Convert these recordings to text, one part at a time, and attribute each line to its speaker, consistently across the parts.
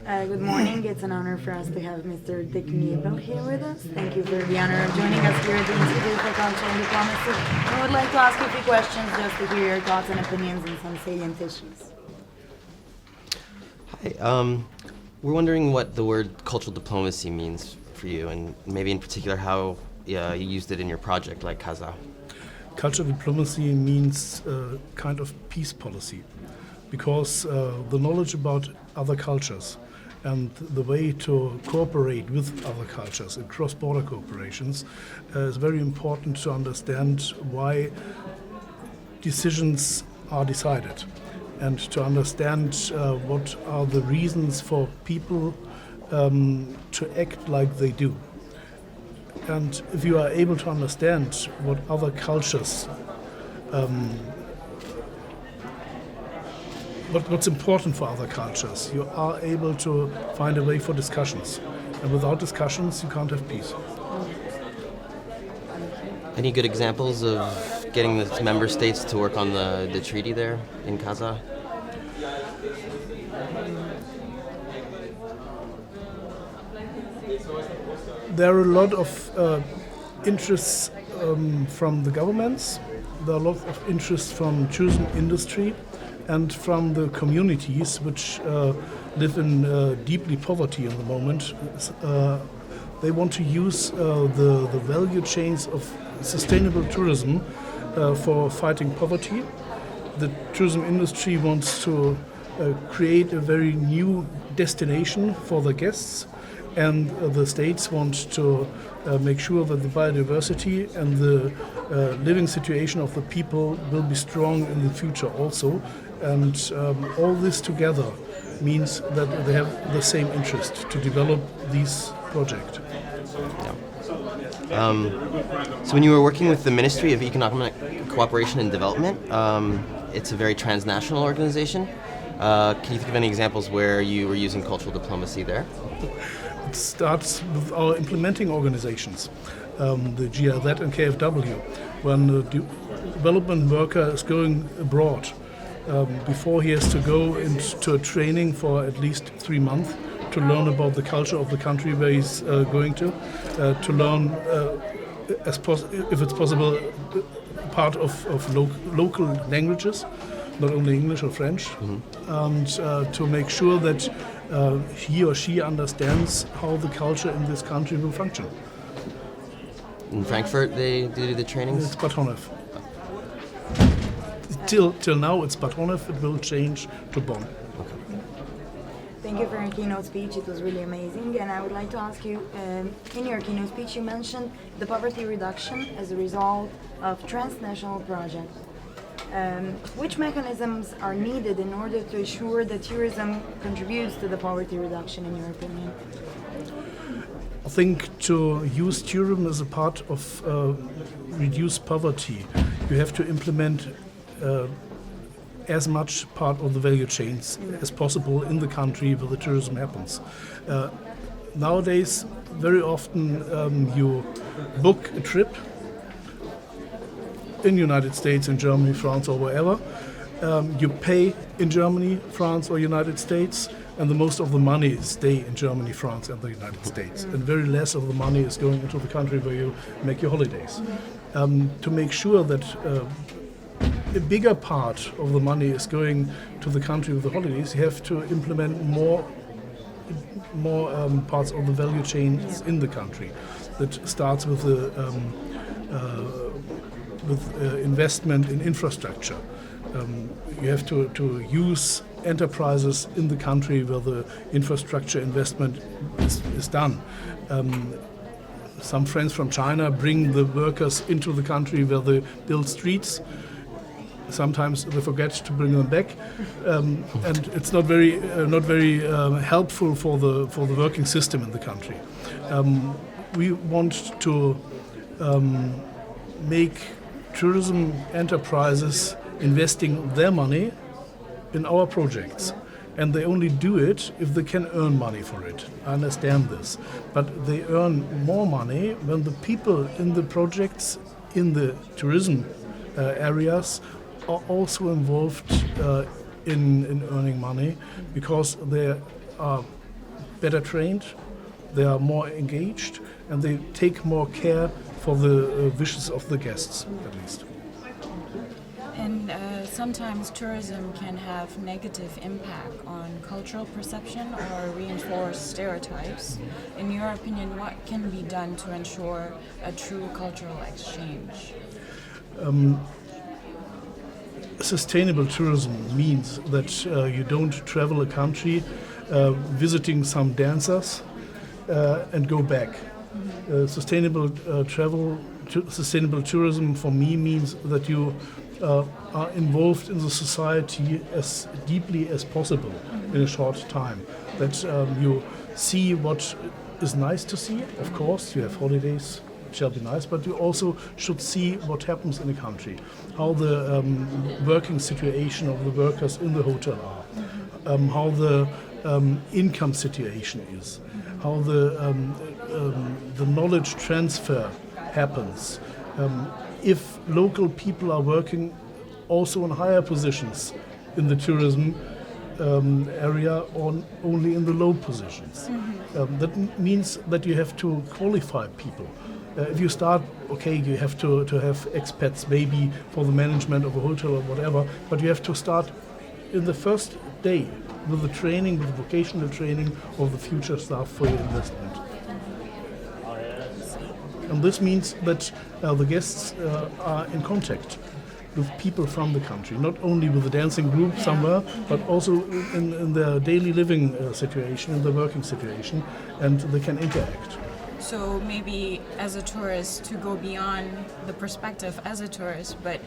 Speaker 1: Good morning. It's an honor for us to have Mr. Dirk Niebel here with us. Thank you for the honor of joining us here at the Institute for Culture and Diplomacy. I would like to ask you a few questions just to hear your thoughts and opinions on some salient issues.
Speaker 2: Hi. We're wondering what the word cultural diplomacy means for you, and maybe in particular how you used it in your project, like Kaza.
Speaker 3: Cultural diplomacy means kind of peace policy, because the knowledge about other cultures and the way to cooperate with other cultures in cross-border cooperations is very important to understand why decisions are decided, and to understand what are the reasons for people to act like they do. And if you are able to understand what other cultures, what's important for other cultures, you are able to find a way for discussions. And without discussions, you can't have peace.
Speaker 2: Any good examples of getting the member states to work on the treaty there in Kaza?
Speaker 3: There are a lot of interests from the governments. There are a lot of interest from tourism industry and from the communities which live in deeply poverty in the moment. They want to use the value chains of sustainable tourism for fighting poverty. The tourism industry wants to create a very new destination for the guests, and the states want to make sure that the biodiversity and the living situation of the people will be strong in the future also. And all this together means that they have the same interest to develop this project.
Speaker 2: So when you were working with the Ministry of Economic Cooperation and Development, it's a very transnational organization. Can you think of any examples where you were using cultural diplomacy there?
Speaker 3: It starts with our implementing organizations, the GIZ and KfW. When a development worker is going abroad, before he has to go into a training for at least 3 months to learn about the culture of the country where he's going to learn, if it's possible, part of local languages, not only English or French, and to make sure that he or she understands how the culture in this country will function.
Speaker 2: In Frankfurt, they do the trainings?
Speaker 3: It's Bad Honnef. Till now, it's Bad Honnef. It will change to Bonn.
Speaker 1: Thank you for your keynote speech. It was really amazing. And I would like to ask you, in your keynote speech, you mentioned the poverty reduction as a result of transnational projects. Which mechanisms are needed in order to ensure that tourism contributes to the poverty reduction, in your opinion?
Speaker 3: I think to use tourism as a part of reduce poverty, you have to implement as much part of the value chains as possible in the country where the tourism happens. Nowadays, very often you book a trip in the United States, in Germany, France, or wherever. You pay in Germany, France, or United States, and the most of the money stay in Germany, France, and the United States. And very less of the money is going into the country where you make your holidays. To make sure that a bigger part of the money is going to the country with the holidays, you have to implement more parts of the value chains in the country. That starts with the investment in infrastructure. You have to use enterprises in the country where the infrastructure investment is done. Some friends from China bring the workers into the country where they build streets. Sometimes they forget to bring them back, and it's not very helpful for the working system in the country. We want to make tourism enterprises investing their money in our projects, and they only do it if they can earn money for it. I understand this, but they earn more money when the people in the projects in the tourism areas are also involved in earning money, because they are better trained, they are more engaged, and they take more care for the wishes of the guests, at least.
Speaker 4: And sometimes tourism can have negative impact on cultural perception or reinforce stereotypes. In your opinion, what can be done to ensure a true cultural exchange?
Speaker 3: Sustainable tourism means that you don't travel a country visiting some dancers and go back. Sustainable tourism for me means that you are involved in the society as deeply as possible in a short time. That you see what is nice to see. Of course, you have holidays, it shall be nice, but you also should see what happens in a country, how the working situation of the workers in the hotel are, how the income situation is, how the knowledge transfer happens. If local people are working also in higher positions in the tourism area or only in the low positions. That means that you have to qualify people. If you start, okay, you have to have expats maybe for the management of a hotel or whatever, but you have to start in the first day with the training, with the vocational training of the future staff for your investment. And this means that the guests are in contact with people from the country, not only with the dancing group somewhere, but also in their daily living situation, in their working situation, and they can interact.
Speaker 4: So maybe as a tourist to go beyond the perspective as a tourist, but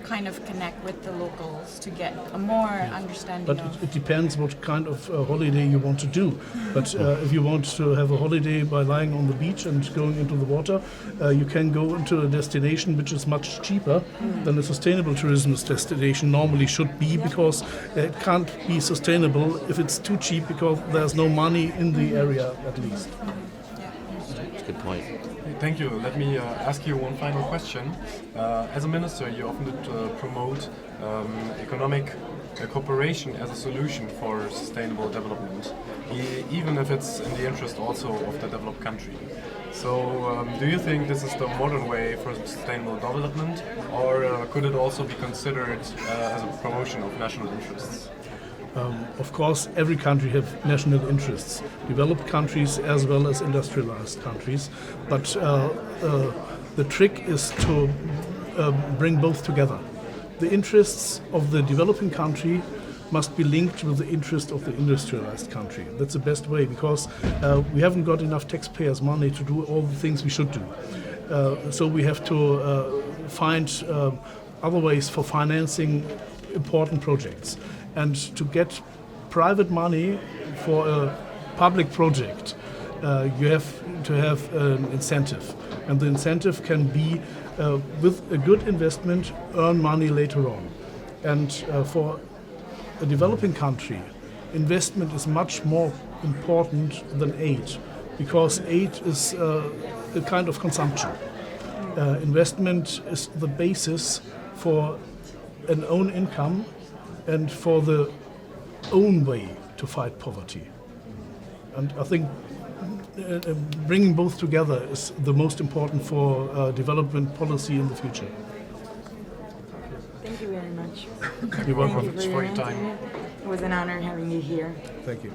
Speaker 4: kind of connect with the locals to get a more understanding
Speaker 3: But
Speaker 4: of...
Speaker 3: it depends what kind of holiday you want to do. But if you want to have a holiday by lying on the beach and going into the water, you can go into a destination which is much cheaper than a sustainable tourism destination normally should be, because it can't be sustainable if it's too cheap, because there's no money in the area at least.
Speaker 2: That's a good point.
Speaker 5: Thank you. Let me ask you one final question. As a minister, you often promote economic cooperation as a solution for sustainable development, even if it's in the interest also of the developed country. So, do you think this is the modern way for sustainable development, or could it also be considered as a promotion of national interests?
Speaker 3: Of course, every country has national interests, developed countries as well as industrialized countries, but the trick is to bring both together. The interests of the developing country must be linked with the interest of the industrialized country. That's the best way, because we haven't got enough taxpayers' money to do all the things we should do. So we have to find other ways for financing important projects. And to get private money for a public project, you have to have an incentive. And the incentive can be, with a good investment, earn money later on. And for a developing country, investment is much more important than aid, because aid is a kind of consumption. Investment is the basis for an own income and for the own way to fight poverty. And I think bringing both together is the most important for development policy in the future.
Speaker 1: Thank you very much.
Speaker 3: You're welcome.
Speaker 1: Thank you for your
Speaker 5: time.
Speaker 1: interview. It was an honor having you here.
Speaker 3: Thank you.